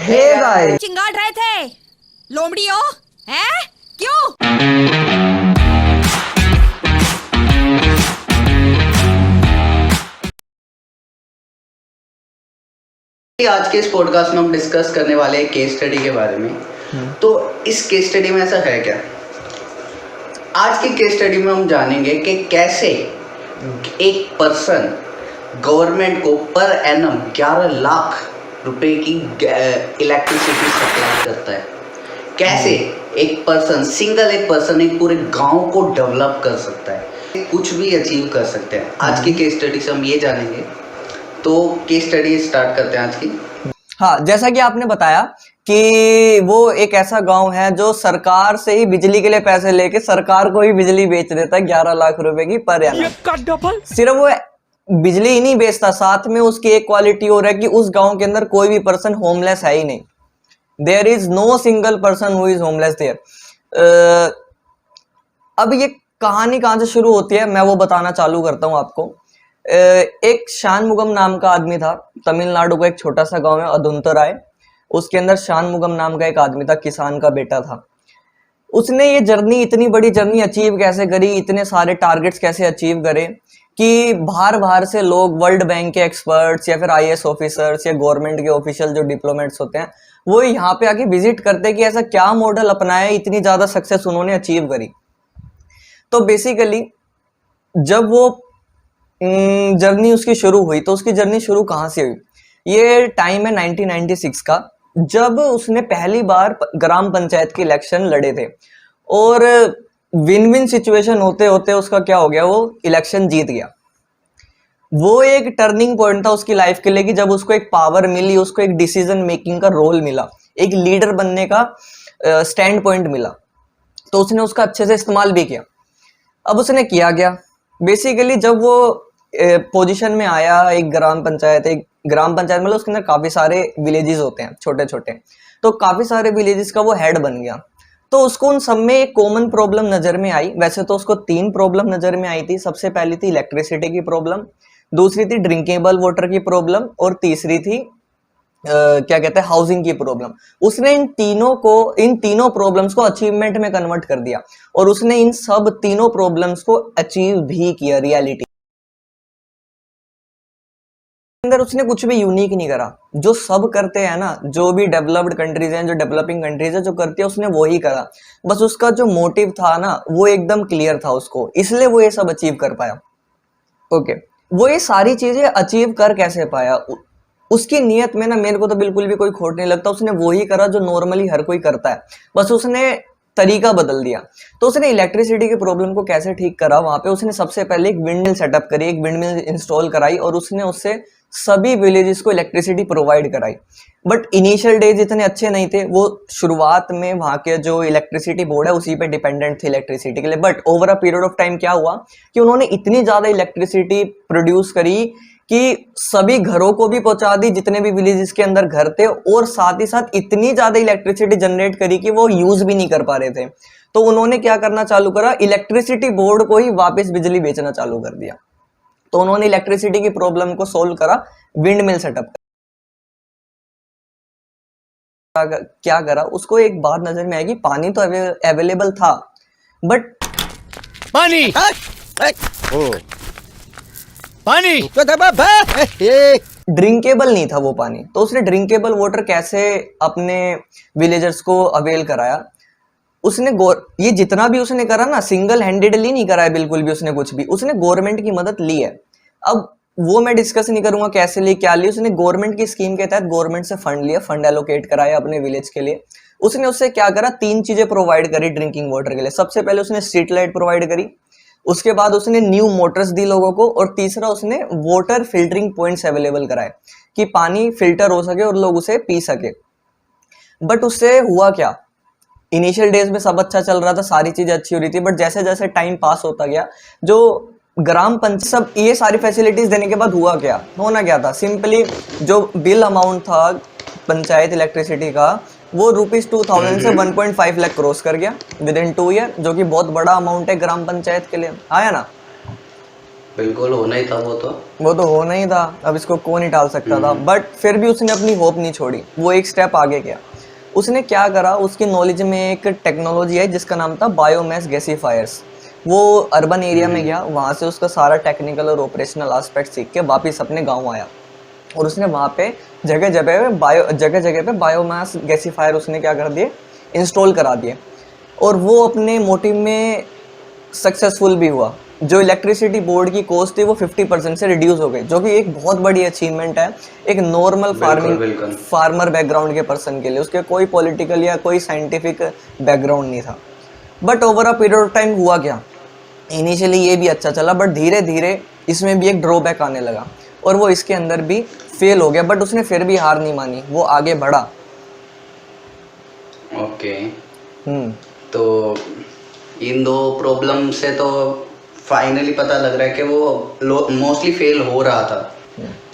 Hey guys, चिंगाड़ रहे थे लोमड़ी हो हैं क्यों? आज के इस पॉडकास्ट में हम डिस्कस करने वाले हैं केस स्टडी के बारे में। तो इस केस स्टडी में ऐसा है क्या? आज की केस स्टडी में हम जानेंगे कि कैसे एक पर्सन गवर्नमेंट को पर एनम 11 लाख रुपए की इलेक्ट्रिसिटी सप्लाई करता है। कैसे एक पर्सन एक पूरे गांव को डेवलप कर सकता है, कुछ भी अचीव कर सकते हैं। आज की केस स्टडी से हम ये जानेंगे। तो केस स्टडी स्टार्ट करते हैं आज की। हाँ, जैसा कि आपने बताया कि वो एक ऐसा गांव है जो सरकार से ही बिजली के लिए पैसे लेके सरकार को ही बिजली बेच देता है 11 लाख रुपए की पर एनम। सिर्फ वो बिजली ही नहीं बेचता, साथ में उसकी एक क्वालिटी और है कि उस गांव के अंदर कोई भी पर्सन होमलेस है ही नहीं। There is no single person who is homeless there. अब ये कहानी कहां से शुरू होती है मैं वो बताना चालू करता हूं आपको। एक शानमुगम नाम का आदमी था। तमिलनाडु का एक छोटा सा गांव है अदुंतराय, उसके अंदर शानमुगम नाम का एक आदमी था, किसान का बेटा था। उसने ये जर्नी, इतनी बड़ी जर्नी अचीव कैसे करी, इतने सारे टारगेट्स कैसे अचीव करे कि बाहर बाहर से लोग, वर्ल्ड बैंक के एक्सपर्ट्स या फिर आईएएस ऑफिसर्स या गवर्नमेंट के ऑफिशियल जो डिप्लोमेट्स होते हैं, वो यहाँ पे आके विजिट करते कि ऐसा क्या मॉडल अपनाया, इतनी ज्यादा सक्सेस उन्होंने अचीव करी। तो बेसिकली जब वो जर्नी उसकी शुरू हुई, तो उसकी जर्नी शुरू कहाँ से हुई? ये टाइम है 1996 का, जब उसने पहली बार ग्राम पंचायत के इलेक्शन लड़े थे और विन विन सिचुएशन होते होते उसका क्या हो गया, वो इलेक्शन जीत गया। वो एक टर्निंग पॉइंट था उसकी लाइफ के लिए कि जब उसको एक पावर मिली, उसको एक डिसीजन मेकिंग का रोल मिला, एक लीडर बनने का स्टैंड पॉइंट मिला, तो उसने उसका अच्छे से इस्तेमाल भी किया। अब उसने किया क्या, बेसिकली जब वो पोजीशन में आया, एक ग्राम पंचायत मतलब उसके अंदर काफी सारे विलेजेस होते हैं छोटे छोटे, तो काफी सारे विलेजेस का वो हेड बन गया। तो उसको उन सब में एक कॉमन प्रॉब्लम नजर में आई। वैसे तो उसको 3 प्रॉब्लम नजर में आई थी। सबसे पहली थी इलेक्ट्रिसिटी की प्रॉब्लम, दूसरी थी ड्रिंकेबल वाटर की प्रॉब्लम और तीसरी थी क्या कहते हैं, हाउसिंग की प्रॉब्लम। उसने इन तीनों प्रॉब्लम्स को अचीवमेंट में कन्वर्ट कर दिया और उसने इन सब तीनों प्रॉब्लम्स को अचीव भी किया रियलिटी अंदर। उसने कुछ भी यूनिक नहीं करा, जो सब करते हैं ना, जो भी डेवलप्ड कंट्रीज हैं, जो डेवलपिंग कंट्रीज है जो करती है, उसने वो ही करा। बस उसका जो मोटिव था ना, वो एकदम क्लियर था उसको, इसलिए वो ये सब अचीव कर पाया। ओके, वो ये सारी चीजें अचीव कर कैसे पाया? उसकी नियत में ना मेरे को तो बिल्कुल भी कोई खोट नहीं लगता। उसने वो ही करा जो नॉर्मली हर कोई करता है, बस उसने तरीका बदल दिया। तो उसने इलेक्ट्रिसिटी की प्रॉब्लम को कैसे ठीक करा, वहां पे उसने सबसे पहले एक विंडमिल सेटअप करी, एक विंडमिल इंस्टॉल कराई और उसने उससे सभी विलेजेस को इलेक्ट्रिसिटी प्रोवाइड कराई। बट इनिशियल डेज इतने अच्छे नहीं थे। वो शुरुआत में वहां के जो इलेक्ट्रिसिटी बोर्ड है उसी पे डिपेंडेंट थे इलेक्ट्रिसिटी के लिए। But over a period of time क्या हुआ कि उन्होंने इतनी ज्यादा इलेक्ट्रिसिटी प्रोड्यूस करी कि सभी घरों को भी पहुंचा दी जितने भी विलेजेस के अंदर घर थे, और साथ ही साथ इतनी ज्यादा इलेक्ट्रिसिटी जनरेट करी कि वो यूज भी नहीं कर पा रहे थे। तो उन्होंने क्या करना चालू करा, इलेक्ट्रिसिटी बोर्ड को ही वापस बिजली बेचना चालू कर दिया। तो उन्होंने इलेक्ट्रिसिटी की प्रॉब्लम को सोल्व करा, विंड मिल सेटअप। क्या करा, उसको एक बात नजर में आई कि पानी तो अवेलेबल था, बट पानी ड्रिंकेबल नहीं था वो पानी। तो उसने ड्रिंकेबल वाटर कैसे अपने विलेजर्स को अवेल कराया? उसने ये जितना भी उसने करा ना, सिंगल हैंडेडली नहीं करा है बिल्कुल भी उसने कुछ भी। उसने गवर्नमेंट की मदद ली है। अब वो मैं डिस्कस नहीं करूंगा कैसे ली, क्या ली। उसने गवर्नमेंट की स्कीम के तहत गवर्नमेंट से फंड लिया, फंड एलोकेट कराया अपने विलेज के लिए। उसने उससे क्या करा, 3 चीजें प्रोवाइड करी ड्रिंकिंग वाटर के लिए। सबसे पहले उसने स्ट्रीट लाइट प्रोवाइड करी, उसके बाद उसने न्यू मोटर्स दी लोगों को, और तीसरा उसने वाटर फिल्टरिंग पॉइंट्स अवेलेबल कराए कि पानी फिल्टर हो सके और लोग उसे पी सके। बट उससे हुआ क्या, इनिशियल डेज में सब अच्छा चल रहा था, सारी चीजें अच्छी हो रही थी, बट जैसे जैसे टाइम पास होता गया, जो ग्राम पंचायत सब ये सारी फैसिलिटीज देने के बाद हुआ क्या, होना क्या था, सिंपली जो बिल अमाउंट था पंचायत इलेक्ट्रिसिटी का, वो ₹2000 से 1.5 लाख क्रॉस कर गया विद इन 2 ईयर, जो कि बहुत बड़ा अमाउंट है ग्राम पंचायत के लिए। आया ना? बिल्कुल होना ही था वो तो होना ही था, अब इसको कौन ही टाल सकता था। बट फिर भी उसने अपनी होप नहीं छोड़ी, वो एक स्टेप आगे गया। उसने क्या करा, उसकी नॉलेज में एक टेक्नोलॉजी है जिसका नाम था बायोमास गैसीफायर्स। वो अर्बन एरिया में गया, वहाँ से उसका सारा टेक्निकल और ऑपरेशनल एस्पेक्ट सीख के वापस अपने गाँव आया, और उसने वहाँ पे जगह जगह पे बायोमास गैसीफायर उसने क्या कर दिए, इंस्टॉल करा दिए। और वो अपने मोटिव में सक्सेसफुल भी हुआ। जो इलेक्ट्रिसिटी बोर्ड की कॉस्ट थी वो 50% से रिड्यूस हो गई, जो कि एक बहुत बड़ी अचीवमेंट है एक नॉर्मल फार्मर बैकग्राउंड के पर्सन के लिए। उसके कोई पॉलिटिकल या कोई साइंटिफिक बैकग्राउंड नहीं था। But over a period of time हुआ क्या, इनिशियली ये भी अच्छा चला, बट धीरे धीरे इसमें भी एक ड्रॉबैक आने लगा, और वो इसके अंदर भी फेल हो गया। बट उसने फिर भी हार नहीं मानी, वो आगे बढ़ा। ओके। तो इन दो प्रॉब्लम से तो फाइनली पता लग रहा है कि वो मोस्टली फेल हो रहा था।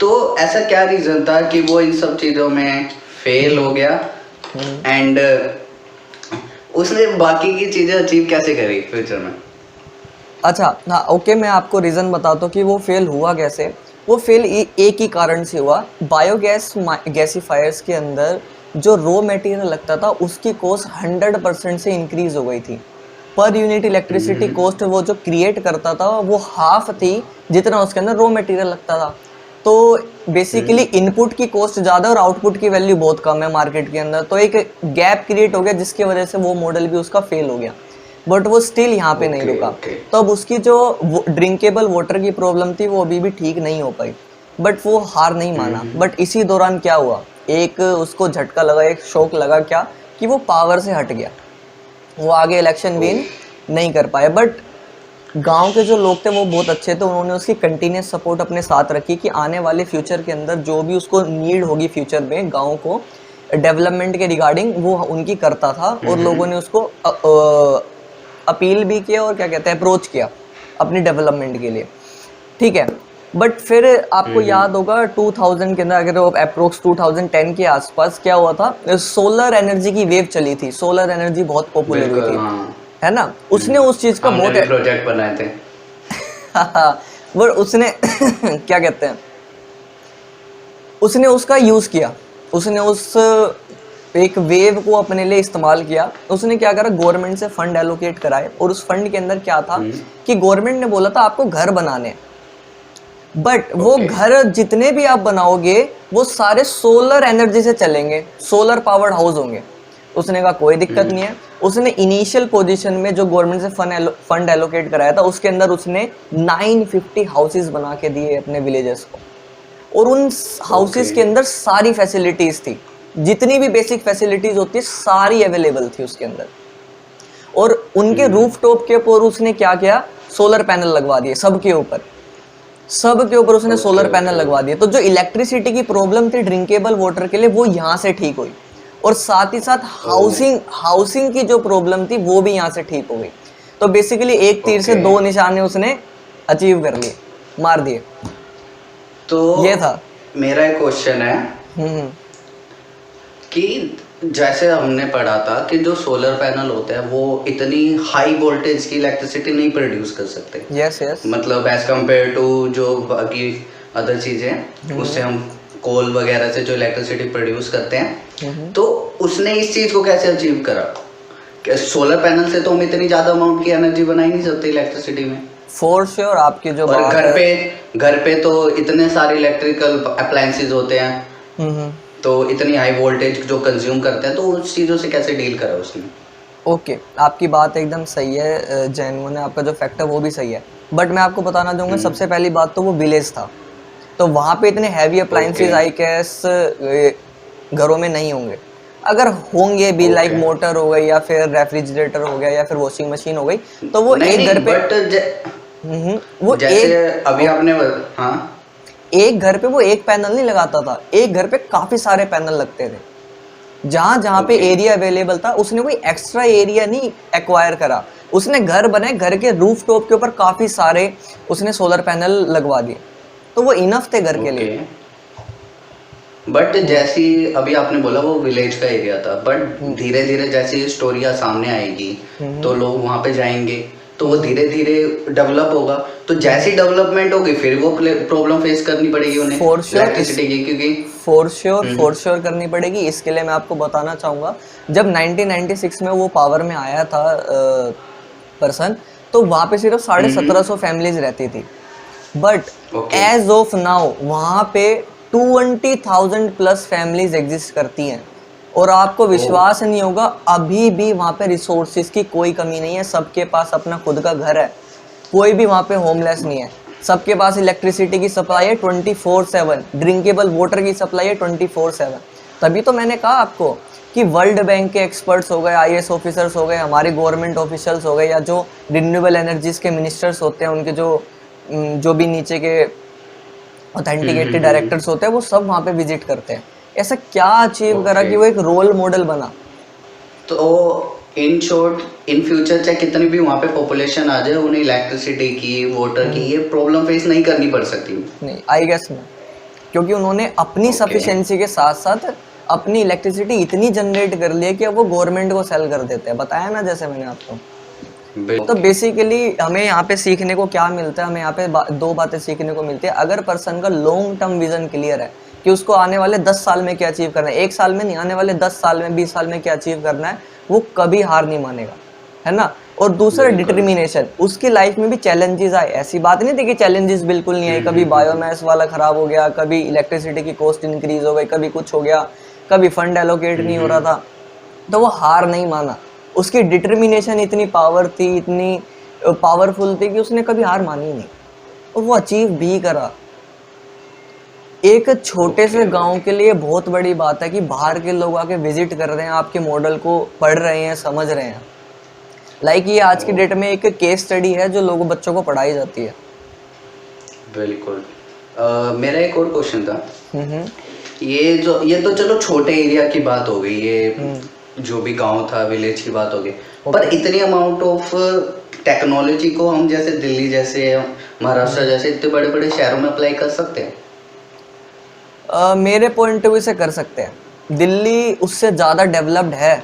तो ऐसा क्या रीजन था कि वो इन सब चीजों में फेल हो गया, एंड उसने बाकी की चीजें अचीव कैसे करी फ्यूचर में? अच्छा हाँ, ओके, मैं आपको रीज़न बताता हूँ कि वो फेल हुआ कैसे। वो फेल एक ही कारण से हुआ, बायोगैस गैसीफायर्स के अंदर जो रॉ मटेरियल लगता था उसकी कॉस्ट 100% से इंक्रीज हो गई थी। पर यूनिट इलेक्ट्रिसिटी कॉस्ट वो जो क्रिएट करता था वो हाफ थी जितना उसके अंदर रॉ मटेरियल लगता था। तो बेसिकली इनपुट की कॉस्ट ज़्यादा और आउटपुट की वैल्यू बहुत कम है मार्केट के अंदर। तो एक गैप क्रिएट हो गया जिसकी वजह से वो मॉडल भी उसका फेल हो गया। बट वो स्टिल यहाँ पे नहीं रुका। तो अब उसकी जो ड्रिंकेबल वाटर की प्रॉब्लम थी वो अभी भी ठीक नहीं हो पाई, बट वो हार नहीं माना। बट इसी दौरान क्या हुआ, एक उसको झटका लगा, एक शौक लगा, क्या कि वो पावर से हट गया। वो आगे इलेक्शन विन नहीं कर पाए। बट गांव के जो लोग थे वो बहुत अच्छे थे, उन्होंने उसकी कंटिन्यूस सपोर्ट अपने साथ रखी कि आने वाले फ्यूचर के अंदर जो भी उसको नीड होगी फ्यूचर में गांव को डेवलपमेंट के रिगार्डिंग वो उनकी करता था। और लोगों ने उसको अपील भी किया और क्या कहते हैं अप्रोच किया अपनी डेवलपमेंट के लिए, ठीक है। बट फिर आपको याद होगा 2000 के अंदर, अगर अप्रोक्स 2010 के आसपास क्या हुआ था, सोलर एनर्जी की वेव चली थी। सोलर एनर्जी बहुत पॉपुलर हुई थी, है ना। उसने उस चीज का बहुत प्रोजेक्ट बनाए थे। बट उसने क्या कहते हैं, उसने उसका यूज किया, उसने उस एक वेव को अपने लिए इस्तेमाल किया। उसने क्या करा, गवर्नमेंट से फंड एलोकेट कराए, और उस फंड के अंदर क्या था कि गवर्नमेंट ने बोला था आपको घर बनाने, बट वो घर जितने भी आप बनाओगे वो सारे सोलर एनर्जी से चलेंगे, सोलर पावर्ड हाउस होंगे। उसने कहा कोई दिक्कत नहीं है। उसने इनिशियल पोजीशन में जो गवर्नमेंट से फंड एलोकेट कराया था उसके अंदर उसने 950 हाउसेस बना के दिए अपने विलेजेस को, और उन हाउसेस के अंदर सारी फैसिलिटीज थी, जितनी भी बेसिक फैसिलिटीज होती है सारी अवेलेबल थी उसके अंदर। और उनके रूफटॉप के ऊपर उसने क्या किया, सोलर पैनल लगवा दिए सबके ऊपर उसने सोलर पैनल लगवा दिए। तो जो इलेक्ट्रिसिटी की प्रॉब्लम थी ड्रिंकेबल वाटर के लिए वो यहाँ से ठीक हुई, और साथ ही साथ हाउसिंग की जो प्रॉब्लम थी वो भी यहाँ से ठीक हो गई। तो बेसिकली एक तीर से दो निशाने उसने अचीव कर लिए, मार दिए। तो ये था मेरा एक क्वेश्चन है कि जैसे हमने पढ़ा था कि जो सोलर पैनल होते हैं वो इतनी हाई वोल्टेज की इलेक्ट्रिसिटी नहीं प्रोड्यूस कर सकते। यस मतलब एज कम्पेयर टू जो बाकी अदर चीजें, उससे हम कोल वगैरह से जो इलेक्ट्रिसिटी प्रोड्यूस करते हैं। तो उसने इस चीज को कैसे अचीव करा कि सोलर पैनल से तो हम इतनी ज्यादा अमाउंट की एनर्जी बना ही नहीं सकते इलेक्ट्रिसिटी में। फॉर श्योर आपकी जो और घर पे तो इतने सारे इलेक्ट्रिकल अप्लायंसेस होते हैं, तो इतनी हाई वोल्टेज जो कंज्यूम करते हैं, तो उस चीज़ों से कैसे डील करा उसने? ओके, आपकी बात एकदम सही है जैन ने, आपका जो फैक्टर वो भी सही है। बट मैं आपको बताना चाहूँगा सबसे पहली बात तो वो विलेज था, तो वहाँ पे इतने हैवी अप्लायंसेस आई कैस घरों में नहीं होंगे। अगर होंगे भी लाइक मोटर हो गई या फिर रेफ्रिजरेटर हो गया या फिर वॉशिंग मशीन हो गई, तो वो एक घर पे वो जैसे अभी आपने एक घर पे वो एक पैनल नहीं लगाता था, एक घर पे काफी सारे पैनल लगते थे। जहाँ पे एरिया अवेलेबल था उसने कोई एक्स्ट्रा एरिया नहीं एक्वायर करा, उसने घर बनाए, घर के रूफ टॉप के ऊपर काफी सारे उसने सोलर पैनल लगवा दिए, तो वो इनफ थे घर के लिए। बट जैसी अभी आपने बोला वो विलेज का एरिया था, बट धीरे धीरे जैसी स्टोरियाँ सामने आएगी तो लोग वहाँ पे जाएंगे, तो वो धीरे धीरे डेवलप होगा, तो जैसी डेवलपमेंट होगी फिर वो प्रॉब्लम फेस करनी पड़ेगी उन्हें For sure, इलेक्ट्रिसिटी की, क्योंकि फोर श्योर करनी पड़ेगी। इसके लिए मैं आपको बताना चाहूँगा, जब 1996 में वो पावर में आया था पर्सन, तो वहाँ पे सिर्फ 1750 फैमिलीज रहती थी, बट एज ऑफ नाउ वहाँ पे 20,000 प्लस फैमिलीज एग्जिस्ट करती हैं। और आपको विश्वास नहीं होगा, अभी भी वहाँ पे रिसोर्सेज की कोई कमी नहीं है, सबके पास अपना खुद का घर है, कोई भी वहाँ पे होमलेस नहीं है, सबके पास इलेक्ट्रिसिटी की सप्लाई है 24/7, ड्रिंकेबल वाटर की सप्लाई है 24/7। तभी तो मैंने कहा आपको कि वर्ल्ड बैंक के एक्सपर्ट्स हो गए, IAS ऑफिसर्स हो गए, हमारे गवर्नमेंट ऑफिशियल्स हो गए, या जो रिन्यूएबल एनर्जीज के मिनिस्टर्स होते हैं, उनके जो भी नीचे के ऑथेंटिकेटेड डायरेक्टर्स होते हैं, वो सब वहाँ पे विजिट करते हैं। ऐसा क्या अचीव करा कि वो एक रोल मॉडल बना। तो इन शॉर्ट इन फ्यूचर चाहे कितनी भी वहाँ पे पॉपुलेशन आ जाए, उन्हें इलेक्ट्रिसिटी की, वाटर की ये प्रॉब्लम फेस नहीं करनी पड़ सकती। नहीं, आई गेस में, क्योंकि उन्होंने अपनी सफिशिएंसी के साथ साथ अपनी इलेक्ट्रिसिटी इतनी जनरेट कर ली है कि अब वो गवर्नमेंट को सेल कर देते हैं। बताया ना जैसे मैंने आपको। तो बेसिकली हमें यहाँ पे सीखने को क्या मिलता है, हमें यहाँ पे दो बातें सीखने को मिलती है। अगर पर्सन का लॉन्ग टर्म विजन क्लियर है कि उसको आने वाले 10 साल में क्या अचीव करना है, 1 साल में नहीं, आने वाले 10 साल में 20 साल में क्या अचीव करना है, वो कभी हार नहीं मानेगा, है ना। और दूसरा डिटर्मिनेशन, उसकी लाइफ में भी चैलेंजेस आए, ऐसी बात नहीं थी कि चैलेंजेस बिल्कुल नहीं आए। कभी बायोमास वाला खराब हो गया, कभी इलेक्ट्रिसिटी की कॉस्ट इंक्रीज हो गई, कभी कुछ हो गया, कभी फंड एलोकेट नहीं हो रहा था, तो वो हार नहीं माना। उसकी डिटर्मिनेशन इतनी पावर थी, इतनी पावरफुल थी कि उसने कभी हार मानी नहीं, और वो अचीव भी करा। एक छोटे से गांव के लिए बहुत बड़ी बात है कि बाहर के लोग आके विजिट कर रहे हैं, आपके मॉडल को पढ़ रहे हैं, समझ रहे हैं। लाइक ये आज की डेट में एक केस स्टडी है जो लोगों बच्चों को पढ़ाई जाती है। बिल्कुल। मेरा एक और क्वेश्चन था, ये तो चलो छोटे एरिया की बात हो गई, ये जो भी गांव था, विलेज की बात हो गई, पर इतनी अमाउंट ऑफ टेक्नोलॉजी को हम जैसे दिल्ली जैसे, महाराष्ट्र जैसे इतने बड़े बड़े शहरों में अप्लाई कर सकते हैं? मेरे पॉइंट ऑफ व्यू से कर सकते हैं। दिल्ली उससे ज़्यादा डेवलप्ड है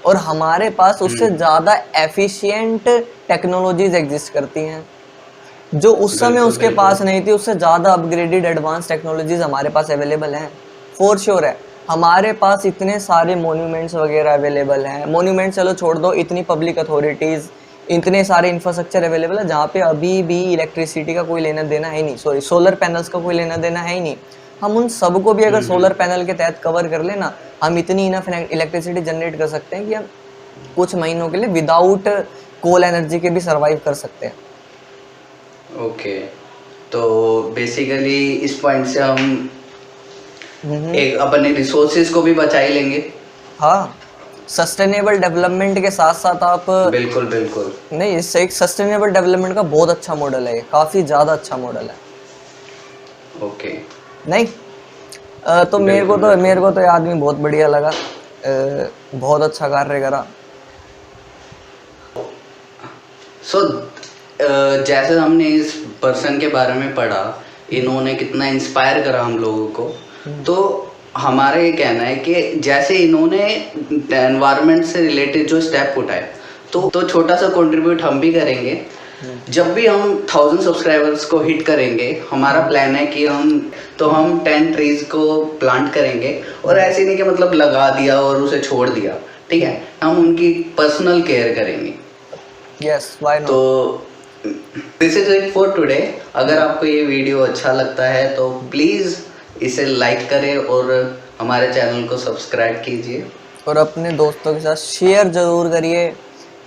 और हमारे पास उससे ज़्यादा एफिशिएंट टेक्नोलॉजीज एग्जिस्ट करती हैं जो उस समय उसके पास नहीं थी। उससे ज़्यादा अपग्रेडेड एडवांस टेक्नोलॉजीज हमारे पास अवेलेबल हैं, फॉर श्योर है। हमारे पास इतने सारे मोन्यूमेंट्स वगैरह अवेलेबल हैं, मोन्यूमेंट चलो छोड़ दो, इतनी पब्लिक अथॉरिटीज़, इतने सारे इंफ्रास्ट्रक्चर अवेलेबल है जहाँ पे अभी भी इलेक्ट्रिसिटी का कोई लेना देना है नहीं, सॉरी सोलर पैनल्स का कोई लेना देना है ही नहीं। हम उन सबको भी अगर सोलर पैनल के तहत कवर कर लेना, हम इतनी इनफ इलेक्ट्रिसिटी जनरेट कर सकते हैं कि हम कुछ महीनों के लिए विदाउट कोल एनर्जी के भी सर्वाइव कर सकते हैं। ओके, तो बेसिकली इस पॉइंट से हम एक अपने रिसोर्सेज को भी बचा ही लेंगे। हाँ, सस्टेनेबल डेवलपमेंट के साथ साथ आप बिल्कुल बिल्कुल नहीं, इससे एक सस्टेनेबल डेवलपमेंट का बहुत अच्छा मॉडल है ये, काफ़ी ज़्यादा अच्छा मॉडल है। ओके, नहीं तो मेरे को तो ये आदमी बहुत बढ़िया लगा, बहुत अच्छा कार्य करा। सो जैसे हमने इस पर्सन के बारे में पढ़ा, इन्होंने कितना इंस्पायर करा हम लोगों को, तो हमारा ये कहना है कि जैसे इन्होंने एनवायरनमेंट से रिलेटेड जो स्टेप उठाए, तो छोटा सा कंट्रीब्यूट हम भी करेंगे। जब भी हम 1000 सब्सक्राइबर्स को हिट करेंगे, हमारा प्लान है कि हम 10 ट्रीज को प्लांट करेंगे, और ऐसे नहीं कि मतलब लगा दिया और उसे छोड़ दिया, ठीक है, हम उनकी पर्सनल केयर करेंगे। Yes, why not. तो this is it for today. अगर आपको ये वीडियो अच्छा लगता है तो प्लीज़ इसे लाइक करें और हमारे चैनल को सब्सक्राइब कीजिए, और अपने दोस्तों के साथ शेयर ज़रूर करिए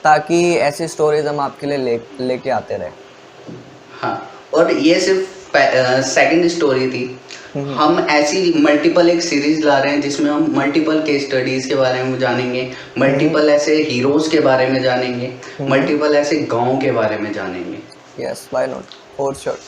ताकि ऐसी स्टोरीज हम आपके लिए लेके आते रहे। हाँ, और ये सिर्फ सेकंड स्टोरी थी। हम ऐसी मल्टीपल एक सीरीज ला रहे हैं जिसमें हम मल्टीपल केस स्टडीज के बारे में जानेंगे, मल्टीपल ऐसे हीरोज के बारे में जानेंगे, मल्टीपल ऐसे गांव के बारे में जानेंगे। Yes, why not, for sure.